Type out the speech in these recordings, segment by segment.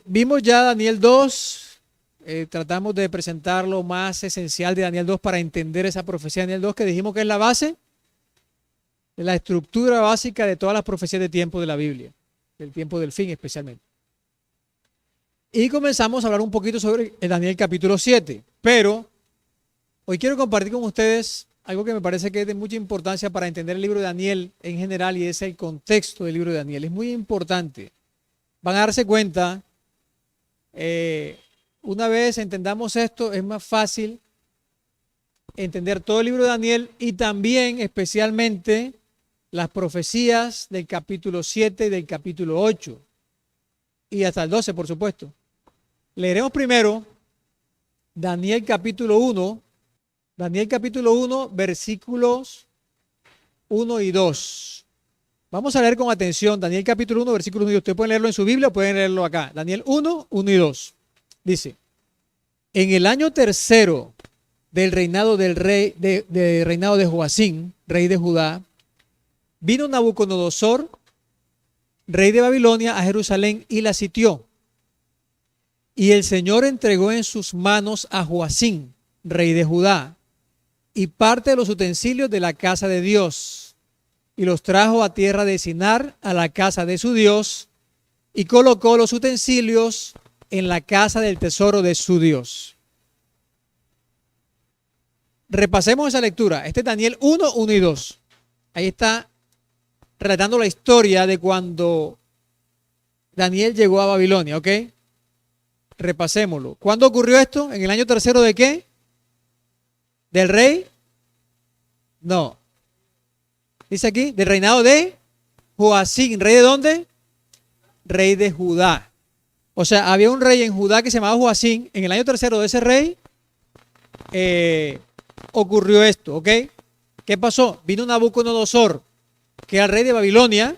vimos ya Daniel 2. Tratamos de presentar lo más esencial de Daniel 2 para entender esa profecía de Daniel 2 que dijimos que es la base, la estructura básica de todas las profecías de tiempo de la Biblia, del tiempo del fin especialmente. Y comenzamos a hablar un poquito sobre el Daniel capítulo 7, pero hoy quiero compartir con ustedes algo que me parece que es de mucha importancia para entender el libro de Daniel en general, y es el contexto del libro de Daniel. Es muy importante. Van a darse cuenta, una vez entendamos esto, es más fácil entender todo el libro de Daniel y también especialmente las profecías del capítulo 7 y del capítulo 8 y hasta el 12, por supuesto. Leeremos primero Daniel capítulo 1, versículos 1 y 2. Vamos a leer con atención Daniel capítulo 1, versículos 1 y 2. Ustedes pueden leerlo en su Biblia o pueden leerlo acá. Daniel 1, 1 y 2. Dice: en el año tercero del reinado del rey, reinado de Joacim, rey de Judá, vino Nabucodonosor, rey de Babilonia, a Jerusalén y la sitió. Y el Señor entregó en sus manos a Joacim, rey de Judá, y parte de los utensilios de la casa de Dios, y los trajo a tierra de Sinar, a la casa de su Dios, y colocó los utensilios en la casa del tesoro de su Dios. Repasemos esa lectura. Este es Daniel 1, 1 y 2. Ahí está relatando la historia de cuando Daniel llegó a Babilonia, ¿ok? Repasémoslo. ¿Cuándo ocurrió esto? ¿En el año tercero de qué? ¿Del rey? No. Dice aquí, del reinado de Joacim. ¿Rey de dónde? Rey de Judá. O sea, había un rey en Judá que se llamaba Joacim. En el año tercero de ese rey ocurrió esto, ¿ok? ¿Qué pasó? Vino Nabucodonosor, que era el rey de Babilonia,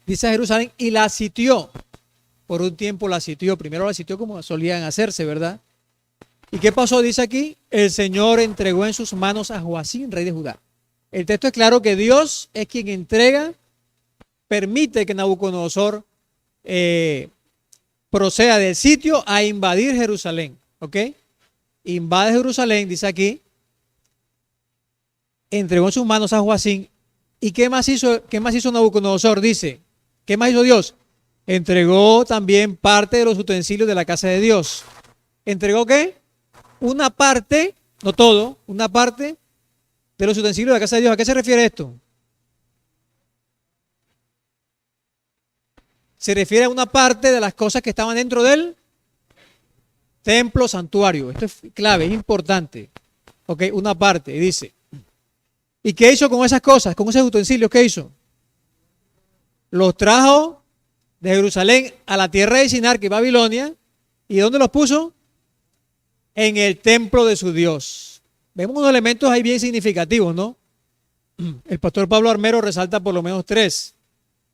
dice a Jerusalén, y la sitió. Por un tiempo la sitió. Primero la sitió como solían hacerse, ¿verdad? ¿Y qué pasó? Dice aquí, el Señor entregó en sus manos a Joacim, rey de Judá. El texto es claro que Dios es quien entrega, permite que Nabucodonosor proceda del sitio a invadir Jerusalén, ¿ok? Invade Jerusalén, dice aquí, entregó en sus manos a Joacim. ¿Y qué más hizo Nabucodonosor? Dice, ¿qué más hizo Dios? Entregó también parte de los utensilios de la casa de Dios. ¿Entregó qué? Una parte, no todo, una parte de los utensilios de la casa de Dios. ¿A qué se refiere esto? Se refiere a una parte de las cosas que estaban dentro del templo santuario. Esto es clave, es importante. Ok, una parte. Y dice, ¿y qué hizo con esas cosas? Con esos utensilios, ¿qué hizo? Los trajo de Jerusalén a la tierra de Sinar, que es Babilonia. ¿Y dónde los puso? En el templo de su Dios. Vemos unos elementos ahí bien significativos, ¿no? El pastor Pablo Armero resalta por lo menos 3.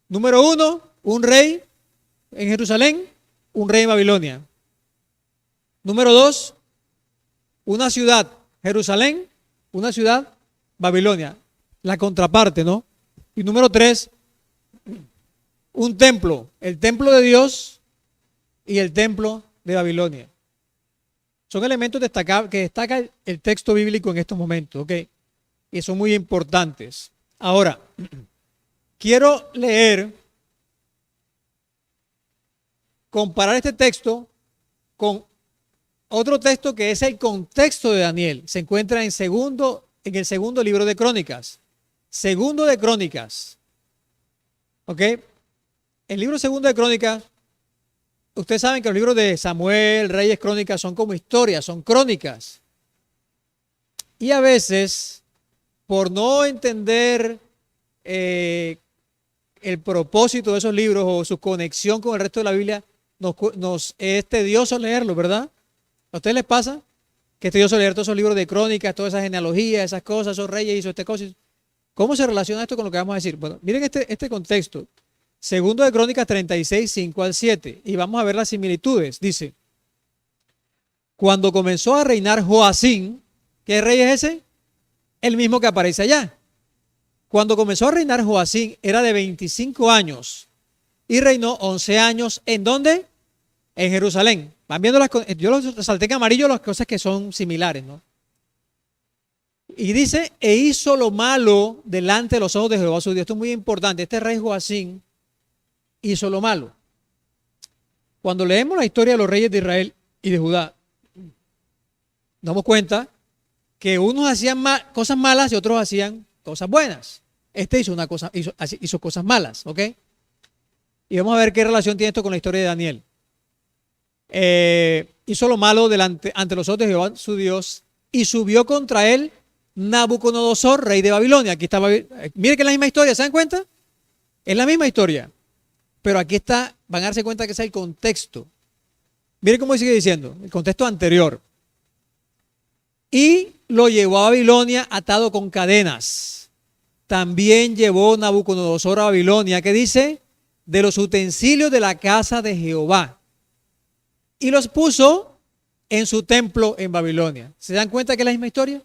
Número 1, un rey en Jerusalén, un rey en Babilonia. Número 2, una ciudad, Jerusalén, una ciudad, Babilonia. La contraparte, ¿no? Y número 3, un templo, el templo de Dios y el templo de Babilonia. Son elementos que destaca el texto bíblico en estos momentos, ¿ok? Y son muy importantes. Ahora, quiero comparar este texto con otro texto que es el contexto de Daniel. Se encuentra en el segundo libro de Crónicas. Segundo de Crónicas. ¿Ok? El libro segundo de Crónicas, ustedes saben que los libros de Samuel, Reyes, Crónicas son como historias, son crónicas. Y a veces, por no entender el propósito de esos libros o su conexión con el resto de la Biblia, nos es tedioso leerlo, ¿verdad? ¿A ustedes les pasa que es tedioso leer todos esos libros de crónicas, todas esas genealogías, esas cosas, esos reyes hizo esta cosa? ¿Cómo se relaciona esto con lo que vamos a decir? Bueno, miren este contexto. Segundo de Crónicas 36, 5 al 7. Y vamos a ver las similitudes. Dice, cuando comenzó a reinar Joacim, ¿qué rey es ese? El mismo que aparece allá. Cuando comenzó a reinar Joacim era de 25 años y reinó 11 años. ¿En dónde? en Jerusalén. Van viendo yo los salté en amarillo las cosas que son similares, ¿no? Y dice, e hizo lo malo delante de los ojos de Jehová su Dios. Esto es muy importante. Este rey Joacim hizo lo malo. Cuando leemos la historia de los reyes de Israel y de Judá, nos damos cuenta que unos hacían cosas malas y otros hacían cosas buenas. Este hizo cosas malas, ¿ok? Y vamos a ver qué relación tiene esto con la historia de Daniel. Hizo lo malo ante los ojos de Jehová su Dios y subió contra él Nabucodonosor, rey de Babilonia. Aquí está mire que es la misma historia, ¿se dan cuenta? Es la misma historia. Pero aquí está, van a darse cuenta que es el contexto. Mire cómo sigue diciendo, el contexto anterior. Y lo llevó a Babilonia atado con cadenas. También llevó Nabucodonosor a Babilonia, que dice, de los utensilios de la casa de Jehová. Y los puso en su templo en Babilonia. ¿Se dan cuenta que es la misma historia?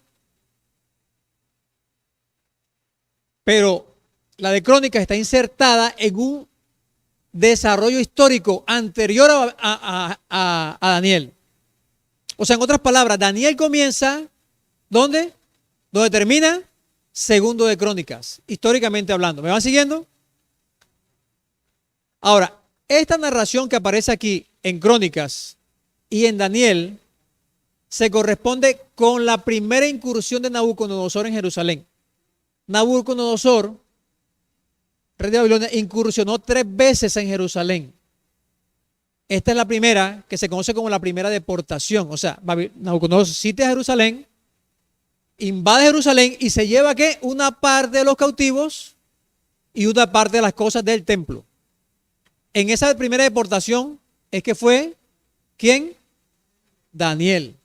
Pero la de Crónicas está insertada en un desarrollo histórico anterior a Daniel. O sea, en otras palabras, Daniel comienza, ¿dónde? Donde termina Segundo de Crónicas, históricamente hablando. ¿Me van siguiendo? Ahora, esta narración que aparece aquí en Crónicas y en Daniel se corresponde con la primera incursión de Nabucodonosor en Jerusalén. Nabucodonosor, rey de Babilonia, incursionó 3 veces en Jerusalén. Esta es la primera, que se conoce como la primera deportación. O sea, Nabucodonosor sitia Jerusalén, invade Jerusalén y se lleva ¿qué? Una parte de los cautivos y una parte de las cosas del templo. En esa primera deportación es que fue, ¿quién? Daniel.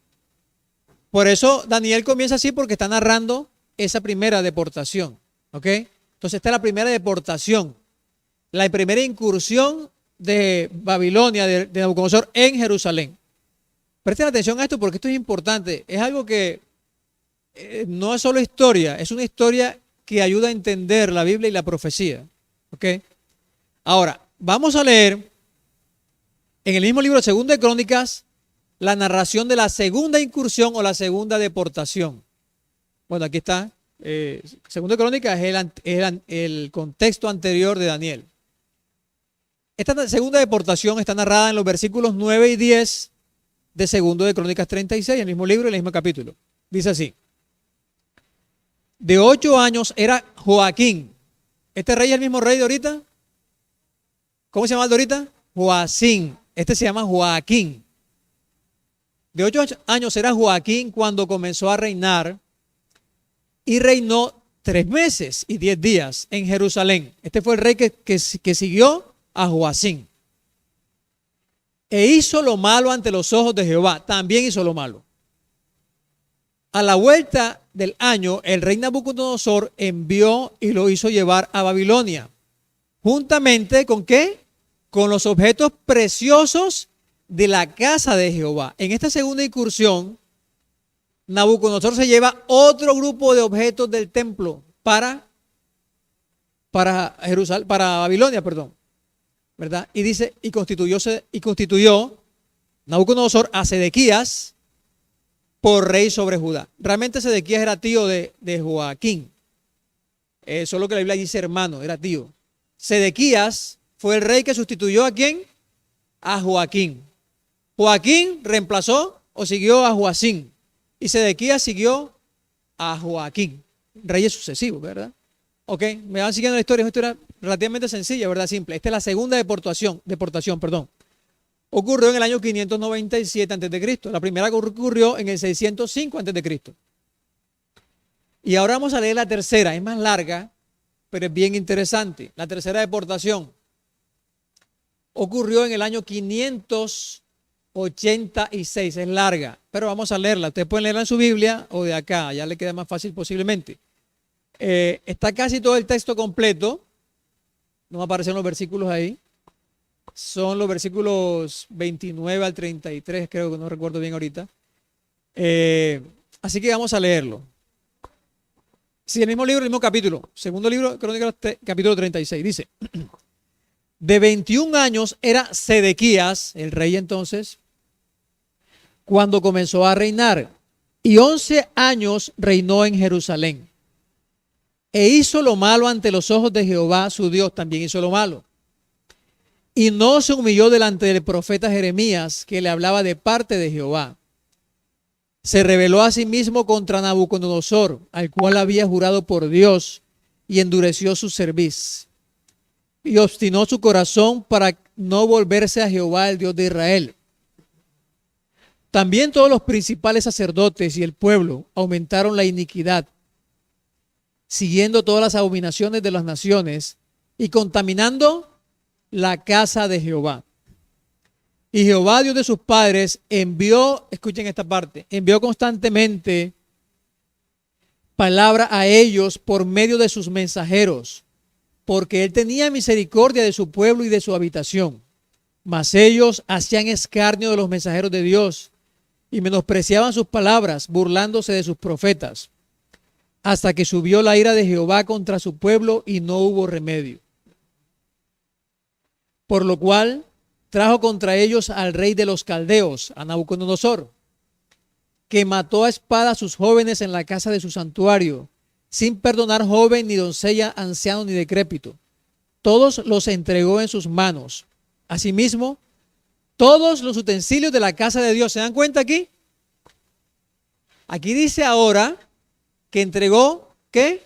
Por eso Daniel comienza así, porque está narrando esa primera deportación. ¿Ok? Entonces esta es la primera deportación, la primera incursión de Babilonia, de Nabucodonosor en Jerusalén. Presten atención a esto porque esto es importante. Es algo que no es solo historia, es una historia que ayuda a entender la Biblia y la profecía. ¿Ok? Ahora, vamos a leer en el mismo libro, Segunda de Crónicas, la narración de la segunda incursión o la segunda deportación. Bueno, aquí está. Segunda de Crónicas es el contexto anterior de Daniel. Esta segunda deportación está narrada en los versículos 9 y 10 de Segundo de Crónicas 36, el mismo libro y el mismo capítulo. Dice así: de 8 años era Joaquín. Este rey es el mismo rey de ahorita. ¿Cómo se llama el de ahorita? Joacim. Este se llama Joaquín. De 8 años era Joaquín cuando comenzó a reinar y reinó 3 meses y 10 días en Jerusalén. Este fue el rey que siguió a Joacim. E hizo lo malo ante los ojos de Jehová. También hizo lo malo. A la vuelta del año, el rey Nabucodonosor envió y lo hizo llevar a Babilonia. Juntamente con ¿qué? Con los objetos preciosos de la casa de Jehová. En esta segunda incursión, Nabucodonosor se lleva otro grupo de objetos del templo para Jerusalén, para Babilonia, perdón, ¿verdad? Y dice, y constituyó Nabucodonosor a Sedequías por rey sobre Judá. Realmente Sedequías era tío de Joaquín. Solo que la Biblia dice hermano, era tío. Sedequías fue el rey que sustituyó ¿a quién? A Joaquín. Joaquín reemplazó o siguió a Joacim. Y Sedequías siguió a Joaquín. Reyes sucesivos, ¿verdad? Ok, me van siguiendo la historia. Es una historia relativamente sencilla, ¿verdad? Simple. Esta es la segunda deportación, ocurrió en el año 597 a.C. La primera ocurrió en el 605 a.C. Y ahora vamos a leer la tercera. Es más larga, pero es bien interesante. La tercera deportación ocurrió en el año 586. Es larga, pero vamos a leerla. Ustedes pueden leerla en su Biblia o de acá. Ya le queda más fácil posiblemente. Está casi todo el texto completo. No me aparecen los versículos ahí. Son los versículos 29 al 33, creo que no recuerdo bien ahorita. Así que vamos a leerlo. Sí, el mismo libro, el mismo capítulo. Segundo libro, Crónicas, capítulo 36. Dice: De 21 años era Sedequías, el rey entonces, cuando comenzó a reinar. Y 11 años reinó en Jerusalén. E hizo lo malo ante los ojos de Jehová, su Dios, también hizo lo malo. Y no se humilló delante del profeta Jeremías, que le hablaba de parte de Jehová. Se rebeló a sí mismo contra Nabucodonosor, al cual había jurado por Dios, y endureció su cerviz. Y obstinó su corazón para no volverse a Jehová, el Dios de Israel. También todos los principales sacerdotes y el pueblo aumentaron la iniquidad, siguiendo todas las abominaciones de las naciones y contaminando la casa de Jehová. Y Jehová, Dios de sus padres, envió, escuchen esta parte, envió constantemente palabra a ellos por medio de sus mensajeros, porque él tenía misericordia de su pueblo y de su habitación. Mas ellos hacían escarnio de los mensajeros de Dios y menospreciaban sus palabras, burlándose de sus profetas, hasta que subió la ira de Jehová contra su pueblo y no hubo remedio. Por lo cual trajo contra ellos al rey de los caldeos, a Nabucodonosor, que mató a espada a sus jóvenes en la casa de su santuario, sin perdonar joven ni doncella, anciano ni decrépito. Todos los entregó en sus manos. Asimismo, todos los utensilios de la casa de Dios. ¿Se dan cuenta aquí? Aquí dice ahora que entregó, ¿qué?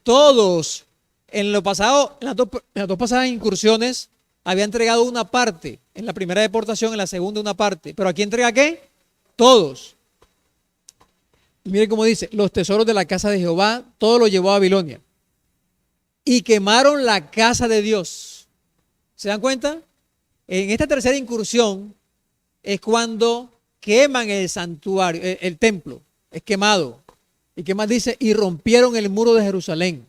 Todos. En lo pasado, en las dos pasadas incursiones, había entregado una parte. En la primera deportación, en la segunda una parte. Pero aquí entrega, ¿qué? Todos. Y miren cómo dice, los tesoros de la casa de Jehová, todo lo llevó a Babilonia. Y quemaron la casa de Dios. ¿Se dan cuenta? En esta tercera incursión es cuando queman el santuario, el templo, es quemado. ¿Y qué más dice? Y rompieron el muro de Jerusalén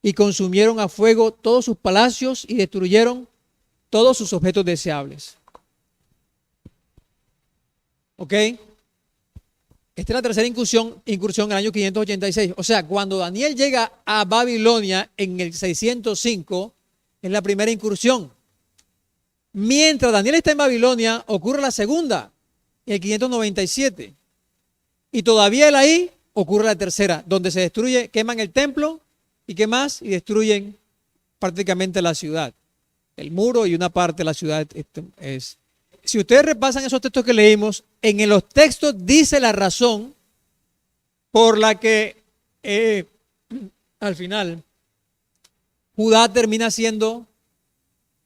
y consumieron a fuego todos sus palacios y destruyeron todos sus objetos deseables. ¿Ok? Esta es la tercera incursión en el año 586. O sea, cuando Daniel llega a Babilonia en el 605, es la primera incursión. Mientras Daniel está en Babilonia, ocurre la segunda, en el 597. Y todavía él ahí ocurre la tercera, donde se destruye, queman el templo y qué más, y destruyen prácticamente la ciudad. El muro y una parte de la ciudad es. Si ustedes repasan esos textos que leímos, en los textos dice la razón por la que al final Judá termina siendo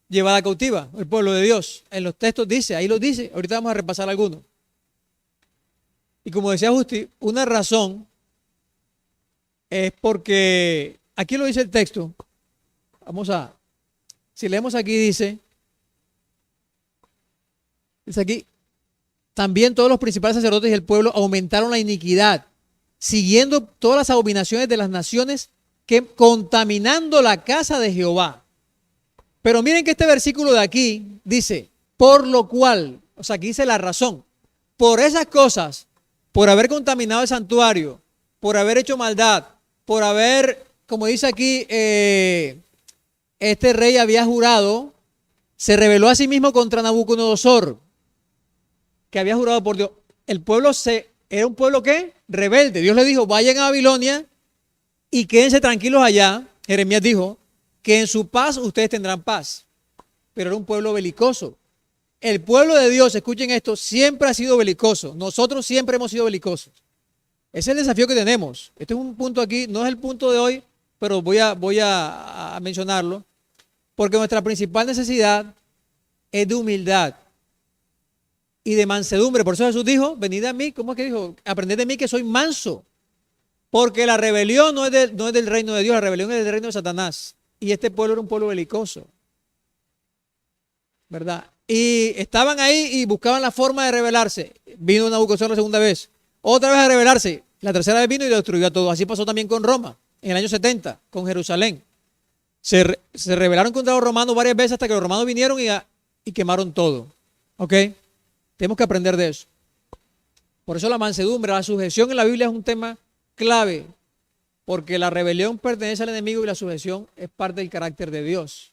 llevada cautiva, el pueblo de Dios. En los textos dice, ahí lo dice, ahorita vamos a repasar algunos. Y como decía Justi, una razón es porque, aquí lo dice el texto, si leemos aquí dice aquí, también todos los principales sacerdotes y el pueblo aumentaron la iniquidad, siguiendo todas las abominaciones de las naciones, que contaminando la casa de Jehová. Pero miren que este versículo de aquí dice, por lo cual, o sea, aquí dice la razón, por esas cosas, por haber contaminado el santuario, por haber hecho maldad, por haber, como dice aquí, este rey había jurado, se rebeló a sí mismo contra Nabucodonosor, que había jurado por Dios. El pueblo era un pueblo ¿qué? Rebelde. Dios le dijo, vayan a Babilonia y quédense tranquilos allá. Jeremías dijo, que en su paz ustedes tendrán paz. Pero era un pueblo belicoso. El pueblo de Dios, escuchen esto, siempre ha sido belicoso. Nosotros siempre hemos sido belicosos. Ese es el desafío que tenemos. Este es un punto aquí, no es el punto de hoy, pero voy a mencionarlo. Porque nuestra principal necesidad es de humildad y de mansedumbre. Por eso Jesús dijo, venid a mí, ¿cómo es que dijo? Aprended de mí que soy manso. Porque la rebelión no es del reino de Dios, la rebelión es del reino de Satanás. Y este pueblo era un pueblo belicoso, ¿verdad? Y estaban ahí y buscaban la forma de rebelarse. Vino Nabucodonosor la segunda vez, otra vez a rebelarse. La tercera vez vino y destruyó a todos. Así pasó también con Roma, en el año 70, con Jerusalén. Se rebelaron contra los romanos varias veces hasta que los romanos vinieron y quemaron todo. ¿Ok? Tenemos que aprender de eso. Por eso la mansedumbre, la sujeción en la Biblia es un tema clave. Porque la rebelión pertenece al enemigo y la sujeción es parte del carácter de Dios.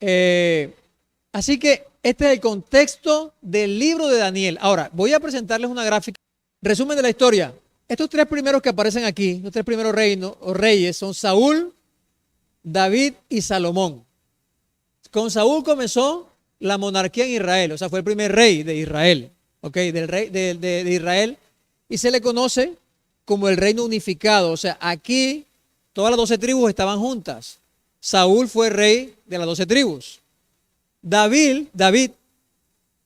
Así que este es el contexto del libro de Daniel. Ahora, voy a presentarles una gráfica. Resumen de la historia. Estos tres primeros que aparecen aquí, los tres primeros reinos o reyes, son Saúl, David y Salomón. Con Saúl comenzó la monarquía en Israel, o sea, fue el primer rey de Israel, ¿ok? Del rey de Israel, y se le conoce como el reino unificado. O sea, aquí todas las 12 tribus estaban juntas. Saúl fue rey de las 12 tribus. David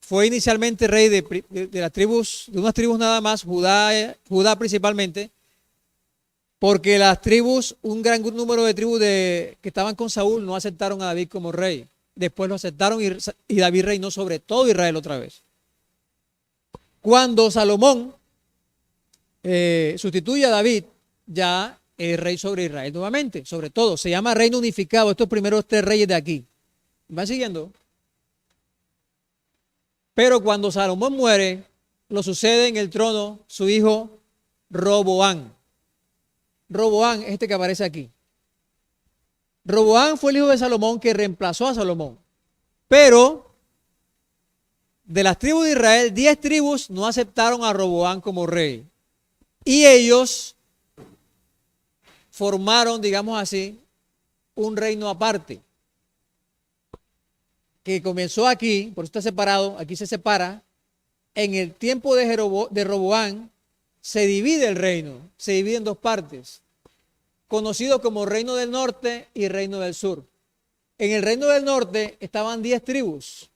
fue inicialmente rey de las tribus, de unas tribus nada más, Judá principalmente, porque las tribus, un gran número de tribus que estaban con Saúl no aceptaron a David como rey. Después lo aceptaron y David reinó sobre todo Israel otra vez. Cuando Salomón sustituye a David, ya es rey sobre Israel nuevamente, sobre todo. Se llama reino unificado, estos primeros tres reyes de aquí. ¿Van siguiendo? Pero cuando Salomón muere, lo sucede en el trono su hijo Roboam. Roboam es este que aparece aquí. Roboam fue el hijo de Salomón que reemplazó a Salomón. Pero de las tribus de Israel, 10 tribus no aceptaron a Roboam como rey. Y ellos formaron, digamos así, un reino aparte. Que comenzó aquí, por eso está separado, aquí se separa. En el tiempo de Roboam se divide el reino, se divide en dos partes, conocido como Reino del Norte y Reino del Sur. En el Reino del Norte estaban 10 tribus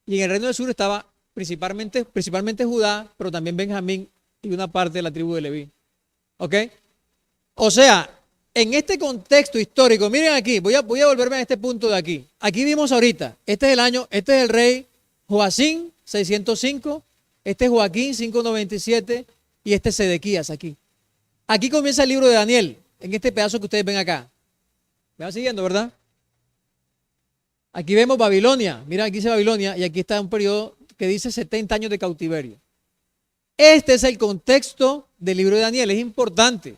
y en el Reino del Sur estaba principalmente Judá, pero también Benjamín y una parte de la tribu de Leví. ¿Ok? O sea, en este contexto histórico, miren aquí, voy a volverme a este punto de aquí. Aquí vimos ahorita, este es el rey Joacim, 605, este es Joaquín, 597, y este es Sedequías aquí. Aquí comienza el libro de Daniel, en este pedazo que ustedes ven acá. ¿Me van siguiendo, verdad? Aquí vemos Babilonia, miren, aquí dice Babilonia, y aquí está un periodo que dice 70 años de cautiverio. Este es el contexto del libro de Daniel, es importante.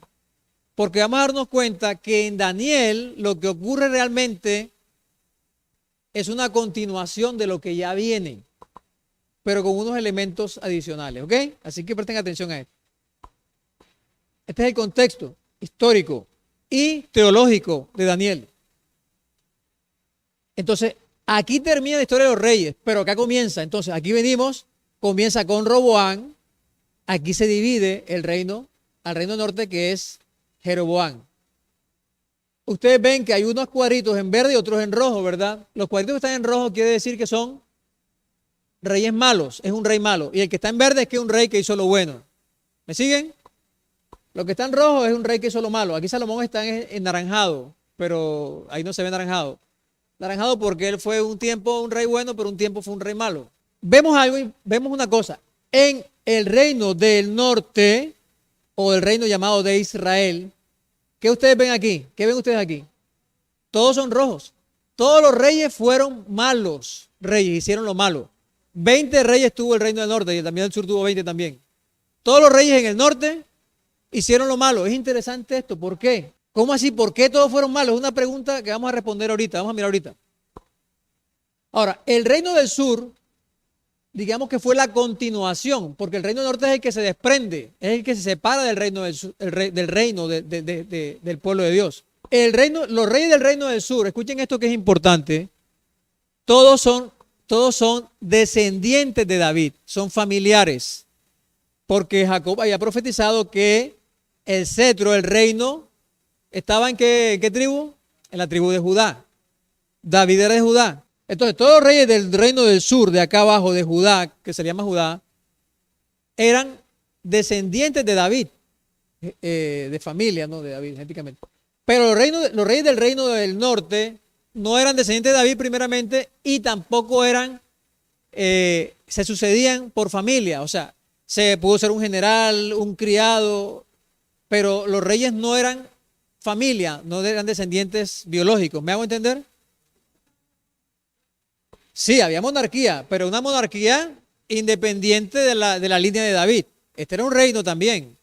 Porque vamos a darnos cuenta que en Daniel lo que ocurre realmente es una continuación de lo que ya viene, pero con unos elementos adicionales, ¿ok? Así que presten atención a esto. Este es el contexto histórico y teológico de Daniel. Entonces, aquí termina la historia de los reyes, pero acá comienza. Entonces, aquí comienza con Roboam, aquí se divide el reino, al reino norte que es Jeroboam. Ustedes ven que hay unos cuadritos en verde y otros en rojo, ¿verdad? Los cuadritos que están en rojo quiere decir que son reyes malos, es un rey malo. Y el que está en verde es que es un rey que hizo lo bueno. ¿Me siguen? Lo que está en rojo es un rey que hizo lo malo. Aquí Salomón está en naranjado, pero ahí no se ve naranjado. Naranjado porque él fue un tiempo un rey bueno, pero un tiempo fue un rey malo. Vemos una cosa. En el reino del norte, o el reino llamado de Israel, ¿qué ustedes ven aquí? ¿Qué ven ustedes aquí? Todos son rojos. Todos los reyes fueron malos reyes, hicieron lo malo. 20 reyes tuvo el reino del norte y también el sur tuvo 20 también. Todos los reyes en el norte hicieron lo malo. Es interesante esto. ¿Por qué? ¿Cómo así? ¿Por qué todos fueron malos? Es una pregunta que vamos a responder ahorita. Vamos a mirar ahorita. Ahora, el reino del sur, digamos que fue la continuación, porque el reino del norte es el que se desprende, es el que se separa del reino del sur, del pueblo de Dios. Los reyes del reino del sur, escuchen esto que es importante, todos son descendientes de David, son familiares, porque Jacob había profetizado que el cetro, el reino, estaba ¿en qué tribu? En la tribu de Judá. David era de Judá. Entonces, todos los reyes del reino del sur, de acá abajo, de Judá, que se llama Judá, eran descendientes de David, de familia, ¿no? De David, genéticamente. Pero los reyes del reino del norte no eran descendientes de David primeramente y tampoco se sucedían por familia. O sea, se pudo ser un general, un criado, pero los reyes no eran familia, no eran descendientes biológicos. ¿Me hago entender? Sí, había monarquía, pero una monarquía independiente de la línea de David. Este era un reino también,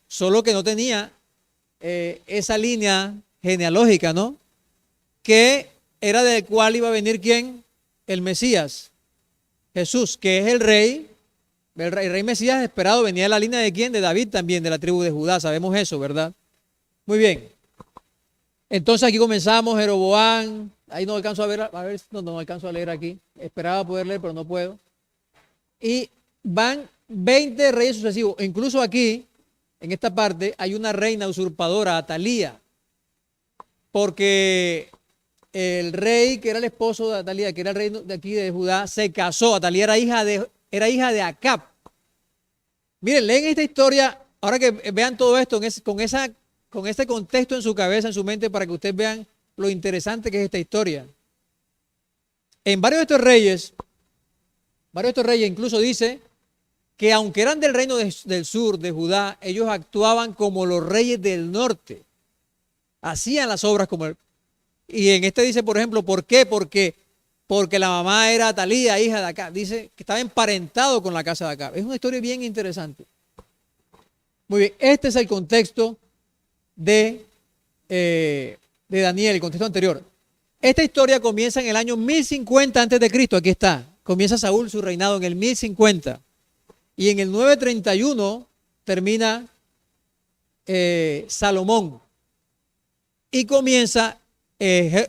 solo que no tenía esa línea genealógica, ¿no? Que era del cual iba a venir ¿quién? El Mesías, Jesús, que es el rey Mesías esperado. Venía de la línea de ¿quién? De David también, de la tribu de Judá, sabemos eso, ¿verdad? Muy bien. Entonces aquí comenzamos, Jeroboam, ahí no alcanzo a ver, no alcanzo a leer aquí, esperaba poder leer, pero no puedo. Y van 20 reyes sucesivos, incluso aquí, en esta parte, hay una reina usurpadora, Atalía, porque el rey que era el esposo de Atalía, que era el rey de aquí de Judá, se casó. Atalía era hija de Acab. Miren, leen esta historia, ahora que vean todo esto con este contexto en su cabeza, en su mente, para que ustedes vean lo interesante que es esta historia. En varios de estos reyes incluso dice que aunque eran del reino del sur, de Judá, ellos actuaban como los reyes del norte. Hacían las obras como y en este dice, por ejemplo, ¿por qué? Porque la mamá era Atalía, hija de Acab. Dice que estaba emparentado con la casa de Acab. Es una historia bien interesante. Muy bien, este es el contexto de Daniel, el contexto anterior. Esta historia comienza en el año 1050 a.C. Aquí está. Comienza Saúl su reinado en el 1050. Y en el 931 termina Salomón. Y comienza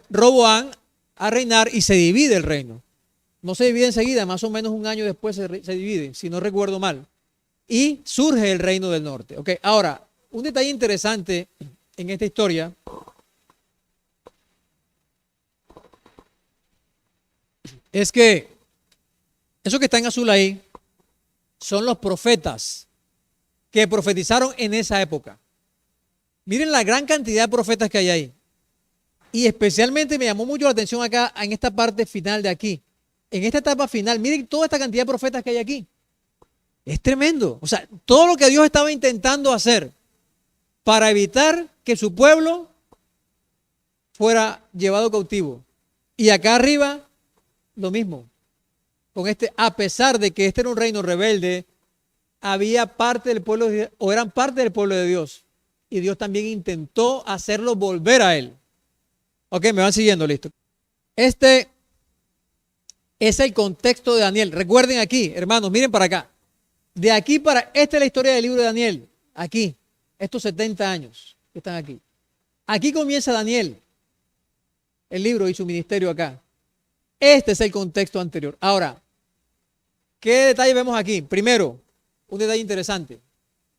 Roboam a reinar y se divide el reino. No se divide enseguida, más o menos un año después se divide, si no recuerdo mal. Y surge el reino del norte. Okay. Ahora, un detalle interesante en esta historia es que eso que está en azul ahí son los profetas que profetizaron en esa época. Miren la gran cantidad de profetas que hay ahí. Y especialmente me llamó mucho la atención acá en esta parte final de aquí. En esta etapa final, miren toda esta cantidad de profetas que hay aquí. Es tremendo. O sea, todo lo que Dios estaba intentando hacer para evitar que su pueblo fuera llevado cautivo. Y acá arriba, lo mismo. A pesar de que este era un reino rebelde, había parte del pueblo, o eran parte del pueblo de Dios. Y Dios también intentó hacerlo volver a él. Ok, me van siguiendo, listo. Este es el contexto de Daniel. Recuerden aquí, hermanos, miren para acá. De aquí esta es la historia del libro de Daniel. Aquí, estos 70 años que están aquí. Aquí comienza Daniel, el libro y su ministerio acá. Este es el contexto anterior. Ahora, ¿qué detalle vemos aquí? Primero, un detalle interesante.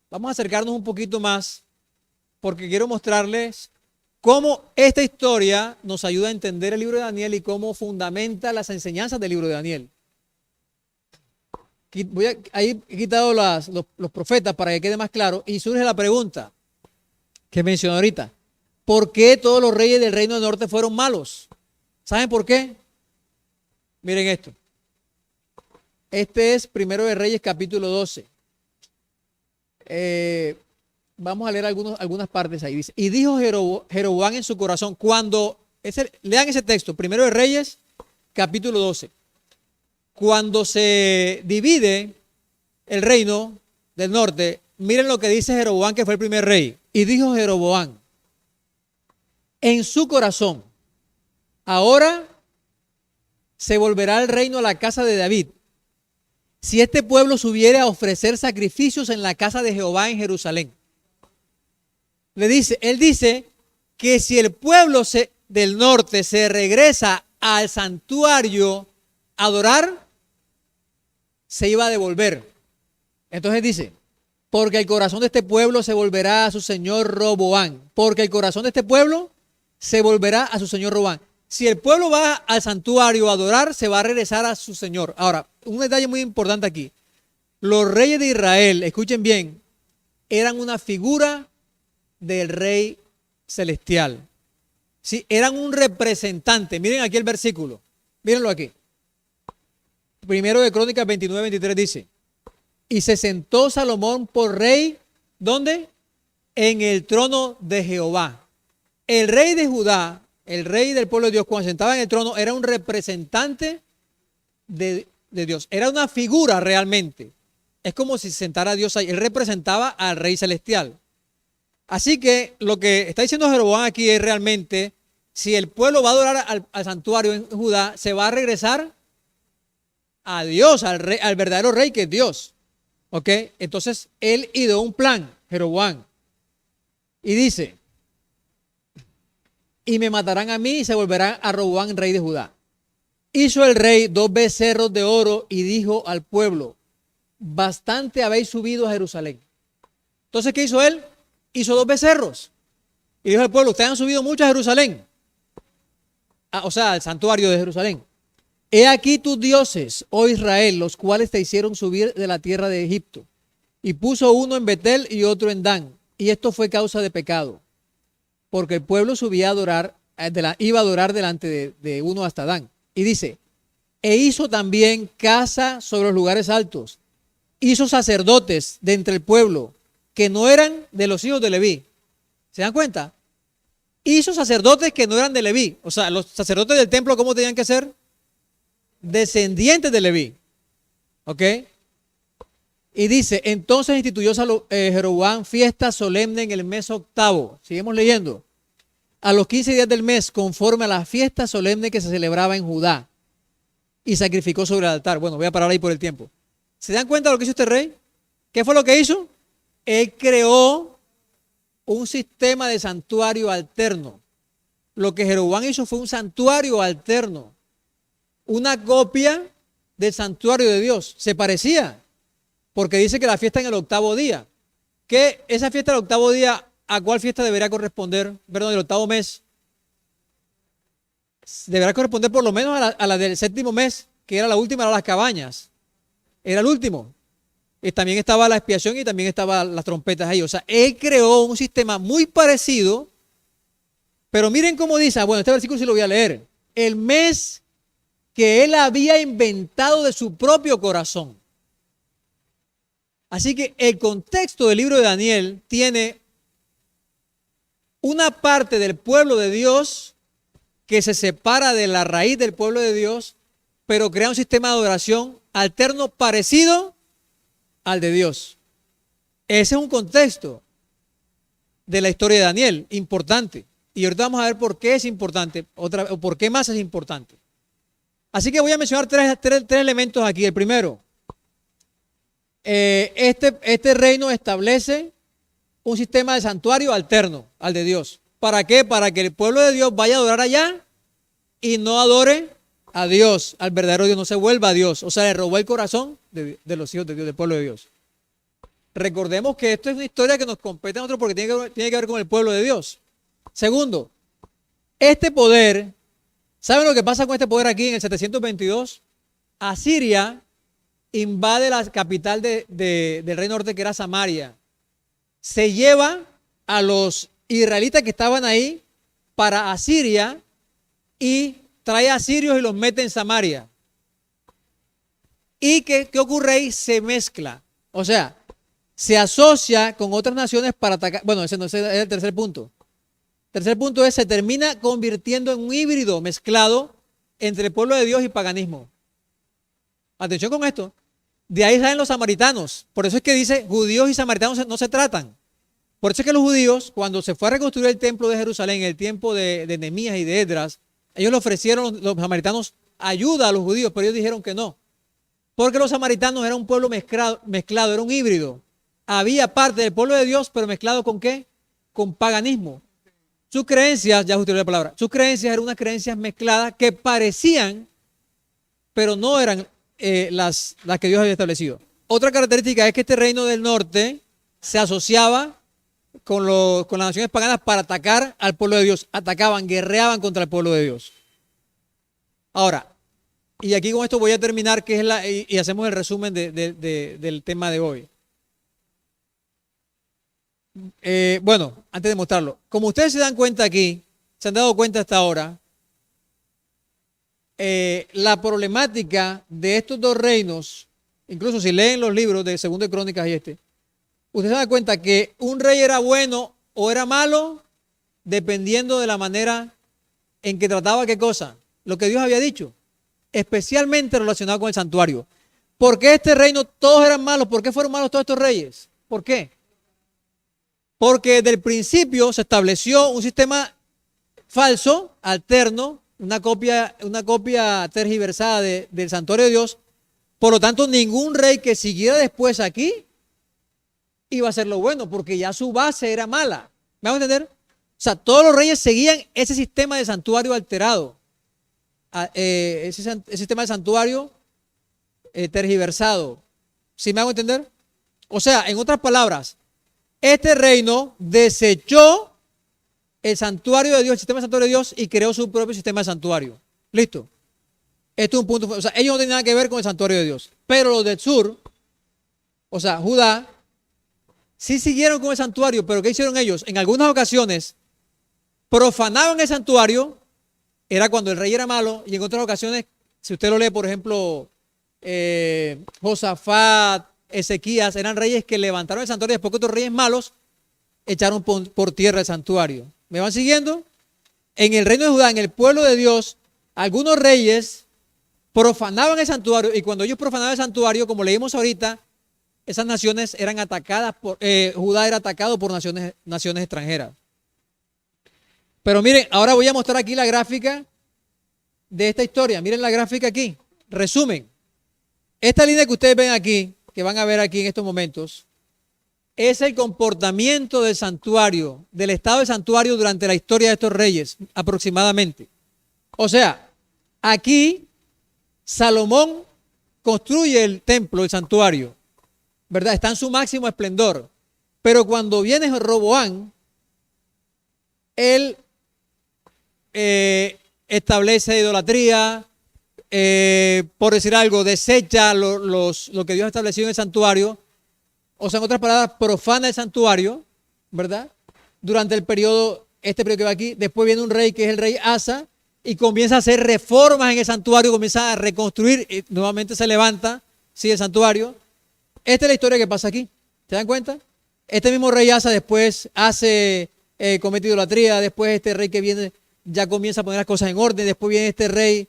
Vamos a acercarnos un poquito más porque quiero mostrarles cómo esta historia nos ayuda a entender el libro de Daniel y cómo fundamenta las enseñanzas del libro de Daniel. Ahí he quitado los profetas para que quede más claro y surge la pregunta que mencioné ahorita. ¿Por qué todos los reyes del reino del norte fueron malos? ¿Saben por qué? Miren esto. Este es Primero de Reyes capítulo 12. Vamos a leer algunas partes ahí. Dice, y dijo Jeroboam en su corazón, lean ese texto, Primero de Reyes, capítulo 12. Cuando se divide el reino del norte, miren lo que dice Jeroboam, que fue el primer rey. Y dijo Jeroboam en su corazón, ahora se volverá el reino a la casa de David. Si este pueblo subiere a ofrecer sacrificios en la casa de Jehová en Jerusalén. Él dice que si el pueblo del norte se regresa al santuario a adorar, se iba a devolver. Entonces dice, porque el corazón de este pueblo se volverá a su señor Roboam. Porque el corazón de este pueblo se volverá a su señor Roboam. Si el pueblo va al santuario a adorar, se va a regresar a su señor. Ahora, un detalle muy importante aquí. Los reyes de Israel, escuchen bien, eran una figura del rey celestial. Sí, eran un representante. Miren aquí el versículo. Mírenlo aquí. Primero de Crónicas 29-23 dice, y se sentó Salomón por rey, ¿dónde? En el trono de Jehová. El rey de Judá, el rey del pueblo de Dios, cuando se sentaba en el trono, era un representante de Dios. Era una figura realmente. Es como si se sentara Dios ahí. Él representaba al rey celestial. Así que lo que está diciendo Jeroboam aquí es realmente, si el pueblo va a adorar al santuario en Judá, se va a regresar a Dios, al verdadero rey que es Dios. ¿Ok? Entonces él ideó un plan, Jeroboam, y dice: y me matarán a mí y se volverán a Roboam, rey de Judá. Hizo el rey 2 becerros de oro y dijo al pueblo: bastante habéis subido a Jerusalén. Entonces, ¿qué hizo él? Hizo 2 becerros y dijo al pueblo: ustedes han subido mucho a Jerusalén, o sea, al santuario de Jerusalén. He aquí tus dioses, oh Israel, los cuales te hicieron subir de la tierra de Egipto. Y puso uno en Betel y otro en Dan. Y esto fue causa de pecado, porque el pueblo subía a adorar, iba a adorar delante de uno hasta Dan. Y dice: e hizo también casa sobre los lugares altos. Hizo sacerdotes de entre el pueblo, que no eran de los hijos de Leví. ¿Se dan cuenta? Hizo sacerdotes que no eran de Leví. O sea, los sacerdotes del templo, ¿cómo tenían que ser? Descendientes de Leví. ¿Ok? Y dice: entonces instituyó Jeroboam fiesta solemne en el mes octavo. Seguimos leyendo. A los 15 días del mes, conforme a la fiesta solemne que se celebraba en Judá. Y sacrificó sobre el altar. Bueno, voy a parar ahí por el tiempo. ¿Se dan cuenta de lo que hizo este rey? ¿Qué fue lo que hizo? Él creó un sistema de santuario alterno. Lo que Jeroboam hizo fue un santuario alterno. Una copia del santuario de Dios. Se parecía, porque dice que la fiesta en el octavo día. ¿Qué? Esa fiesta del octavo día, ¿a cuál fiesta debería corresponder? Perdón, del octavo mes. Deberá corresponder por lo menos a la del séptimo mes, que era la última de las cabañas. Era el último. Y también estaba la expiación y también estaban las trompetas ahí. O sea, él creó un sistema muy parecido, pero miren cómo dice. Bueno, este versículo sí lo voy a leer. El mes que él había inventado de su propio corazón. Así que el contexto del libro de Daniel tiene una parte del pueblo de Dios que se separa de la raíz del pueblo de Dios, pero crea un sistema de adoración alterno parecido al de Dios. Ese es un contexto de la historia de Daniel, importante. Y ahorita vamos a ver por qué es importante, o por qué más es importante. Así que voy a mencionar tres elementos aquí. El primero, este reino establece un sistema de santuario alterno al de Dios. ¿Para qué? Para que el pueblo de Dios vaya a adorar allá y no adore a Dios, al verdadero Dios, no se vuelva a Dios. O sea, le robó el corazón de los hijos de Dios, del pueblo de Dios. Recordemos que esto es una historia que nos compete a nosotros porque tiene que ver con el pueblo de Dios. Segundo, este poder, ¿saben lo que pasa con este poder aquí en el 722? Asiria invade la capital del reino norte, que era Samaria. Se lleva a los israelitas que estaban ahí para Asiria y trae a asirios y los mete en Samaria. ¿Y qué ocurre ahí? Se mezcla. O sea, se asocia con otras naciones para atacar. Bueno, ese no es el tercer punto. El tercer punto es: se termina convirtiendo en un híbrido mezclado entre el pueblo de Dios y paganismo. Atención con esto. De ahí salen los samaritanos. Por eso es que dice: judíos y samaritanos no se tratan. Por eso es que los judíos, cuando se fue a reconstruir el templo de Jerusalén en el tiempo de Nehemías y de Esdras, ellos le ofrecieron, los samaritanos, ayuda a los judíos, pero ellos dijeron que no. Porque los samaritanos eran un pueblo mezclado, era un híbrido. Había parte del pueblo de Dios, pero mezclado ¿con qué? Con paganismo. Sus creencias, ya justifico la palabra, sus creencias eran unas creencias mezcladas que parecían, pero no eran las que Dios había establecido. Otra característica es que este reino del norte se asociaba con las naciones paganas para atacar al pueblo de Dios. Atacaban, guerreaban contra el pueblo de Dios. Ahora, y aquí con esto voy a terminar, que es y hacemos el resumen del tema de hoy. Bueno, antes de mostrarlo, como ustedes se dan cuenta aquí, se han dado cuenta hasta ahora, la problemática de estos dos reinos, incluso si leen los libros de Segunda de Crónicas y ustedes se dan cuenta que un rey era bueno o era malo dependiendo de la manera en que trataba qué cosa, lo que Dios había dicho, especialmente relacionado con el santuario. ¿Por qué este reino todos eran malos? ¿Por qué fueron malos todos estos reyes? ¿Por qué? Porque desde el principio se estableció un sistema falso, alterno, una copia tergiversada del santuario de Dios. Por lo tanto, ningún rey que siguiera después aquí iba a ser lo bueno, porque ya su base era mala. ¿Me van a entender? O sea, todos los reyes seguían ese sistema de santuario alterado, ese sistema de santuario tergiversado. ¿Sí me hago entender? O sea, en otras palabras, este reino desechó el santuario de Dios, el sistema de santuario de Dios, y creó su propio sistema de santuario. ¿Listo? Esto es un punto. O sea, ellos no tienen nada que ver con el santuario de Dios. Pero los del sur, o sea, Judá, sí siguieron con el santuario, pero ¿qué hicieron ellos? En algunas ocasiones profanaban el santuario, era cuando el rey era malo, y en otras ocasiones, si usted lo lee, por ejemplo, Josafat, Ezequías, eran reyes que levantaron el santuario, y después que otros reyes malos echaron por tierra el santuario. ¿Me van siguiendo? En el reino de Judá, en el pueblo de Dios, algunos reyes profanaban el santuario, y cuando ellos profanaban el santuario, como leímos ahorita, esas naciones eran atacadas Judá era atacado por naciones extranjeras. Pero miren, ahora voy a mostrar aquí la gráfica de esta historia. Miren la gráfica aquí. Resumen. Esta línea que ustedes ven aquí, que van a ver aquí en estos momentos, es el comportamiento del santuario, del estado del santuario durante la historia de estos reyes, aproximadamente. O sea, aquí Salomón construye el templo, el santuario, ¿verdad? Está en su máximo esplendor. Pero cuando viene Roboán, él establece idolatría, por decir algo, desecha lo que Dios estableció en el santuario. O sea, en otras palabras, profana el santuario, ¿verdad? Durante el periodo, este periodo que va aquí. Después viene un rey que es el rey Asa y comienza a hacer reformas en el santuario, comienza a reconstruir y nuevamente se levanta, sí, el santuario. Esta es la historia que pasa aquí. ¿Se dan cuenta? Este mismo rey Asa después comete idolatría, después este rey que viene ya comienza a poner las cosas en orden, después viene este rey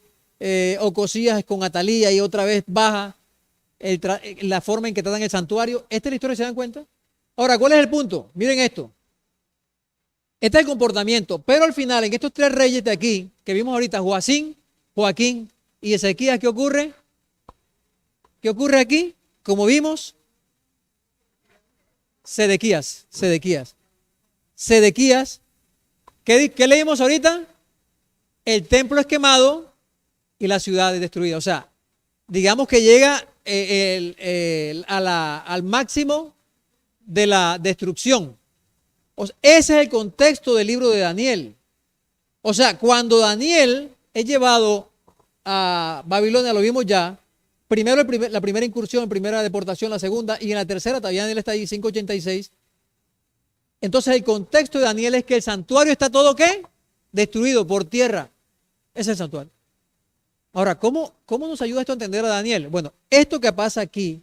Ocosías con Atalía y otra vez baja la forma en que tratan el santuario. Esta es la historia, ¿se dan cuenta? Ahora, ¿cuál es el punto? Miren esto. Este es el comportamiento, pero al final, en estos tres reyes de aquí, que vimos ahorita, Joaquín y Ezequías, ¿qué ocurre? ¿Qué ocurre aquí? Como vimos, Sedequías. ¿Qué leímos ahorita? El templo es quemado y la ciudad es destruida. O sea, digamos que llega al máximo de la destrucción. O sea, ese es el contexto del libro de Daniel. O sea, cuando Daniel es llevado a Babilonia, lo vimos ya, primero la primera incursión, primera deportación, la segunda, y en la tercera todavía Daniel está ahí, 586. Entonces el contexto de Daniel es que el santuario está todo ¿qué? Destruido por tierra. Ese es el santuario. Ahora, ¿cómo nos ayuda esto a entender a Daniel? Bueno, esto que pasa aquí,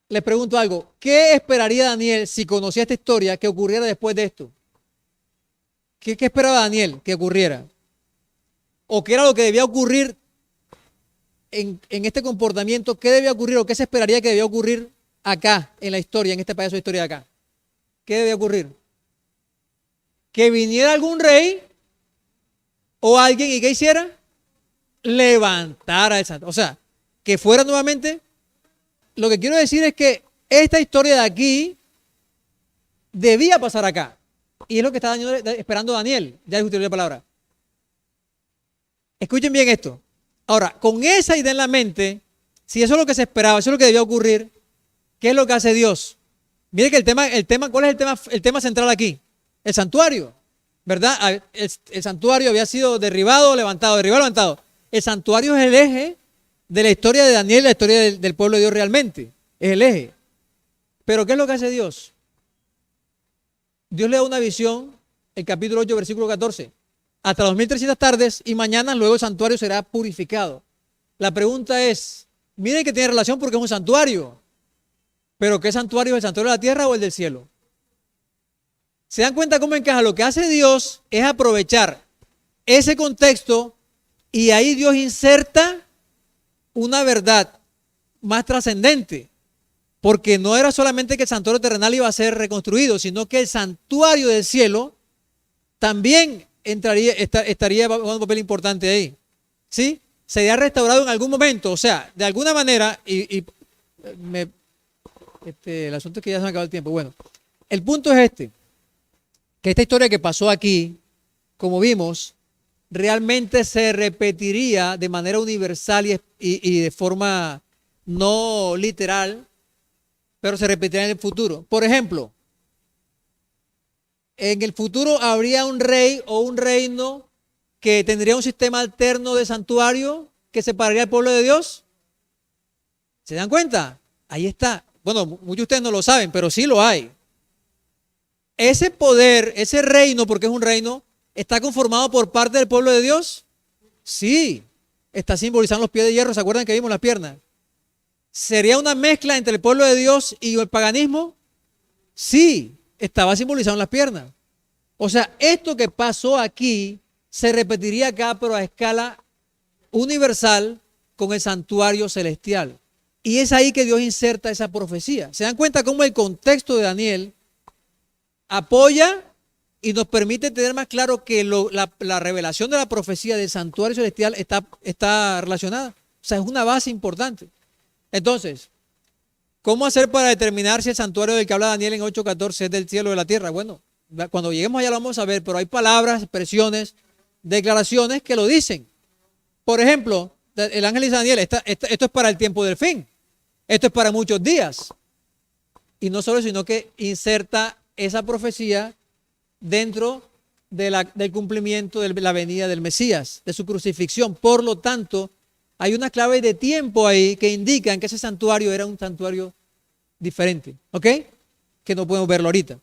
les pregunto algo. ¿Qué esperaría Daniel si conocía esta historia que ocurriera después de esto? ¿Qué esperaba Daniel que ocurriera? ¿O qué era lo que debía ocurrir en este comportamiento? ¿Qué debía ocurrir o qué se esperaría que debía ocurrir acá en la historia, en este pedazo de historia de acá? ¿Qué debía ocurrir? Que viniera algún rey o alguien y ¿qué hiciera? Levantara el santuario. O sea, que fuera nuevamente. Lo que quiero decir es que esta historia de aquí debía pasar acá. Y es lo que está esperando Daniel. Ya discutió la palabra. Escuchen bien esto. Ahora, con esa idea en la mente, si eso es lo que se esperaba, eso es lo que debía ocurrir, ¿qué es lo que hace Dios? Mire que ¿cuál es el tema central aquí? El santuario, ¿verdad? El santuario había sido derribado o levantado, levantado. El santuario es el eje de la historia de Daniel, la historia del pueblo de Dios realmente. Es el eje. Pero ¿qué es lo que hace Dios? Dios le da una visión, el capítulo 8, versículo 14. Hasta 2300 tardes y mañana luego el santuario será purificado. La pregunta es, miren que tiene relación porque es un santuario. Pero ¿qué santuario es? ¿El santuario de la tierra o el del cielo? ¿Se dan cuenta cómo encaja? Lo que hace Dios es aprovechar ese contexto y ahí Dios inserta una verdad más trascendente. Porque no era solamente que el santuario terrenal iba a ser reconstruido, sino que el santuario del cielo también estaría jugando un papel importante ahí. ¿Sí? Sería restaurado en algún momento, o sea, de alguna manera, el asunto es que ya se me acabó el tiempo. Bueno, el punto es que esta historia que pasó aquí, como vimos, realmente se repetiría de manera universal y de forma no literal, pero se repetiría en el futuro. Por ejemplo, en el futuro habría un rey o un reino que tendría un sistema alterno de santuario que separaría al pueblo de Dios. ¿Se dan cuenta? Ahí está. Bueno, muchos de ustedes no lo saben, pero sí lo hay. Ese poder, ese reino, porque es un reino, ¿está conformado por parte del pueblo de Dios? Sí. Está simbolizando los pies de hierro. ¿Se acuerdan que vimos las piernas? ¿Sería una mezcla entre el pueblo de Dios y el paganismo? Sí. Estaba simbolizando las piernas. O sea, esto que pasó aquí se repetiría acá, pero a escala universal con el santuario celestial. Y es ahí que Dios inserta esa profecía. ¿Se dan cuenta cómo el contexto de Daniel apoya y nos permite tener más claro que la revelación de la profecía del santuario celestial está relacionada? O sea, es una base importante. Entonces, ¿cómo hacer para determinar si el santuario del que habla Daniel en 8:14 es del cielo o de la tierra? Bueno, cuando lleguemos allá lo vamos a ver, pero hay palabras, expresiones, declaraciones que lo dicen. Por ejemplo, el ángel dice a Daniel, esto es para el tiempo del fin. Esto es para muchos días. Y no solo, sino que inserta esa profecía dentro del cumplimiento de la venida del Mesías, de su crucifixión. Por lo tanto, hay una clave de tiempo ahí que indican que ese santuario era un santuario diferente, ¿ok? Que no podemos verlo ahorita.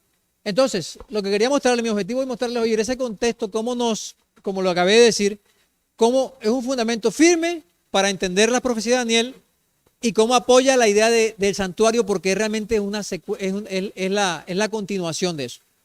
Entonces, lo que quería mostrarles, mi objetivo es mostrarles hoy en ese contexto, como lo acabé de decir, cómo es un fundamento firme para entender la profecía de Daniel y cómo apoya la idea del santuario, porque realmente es la continuación de eso.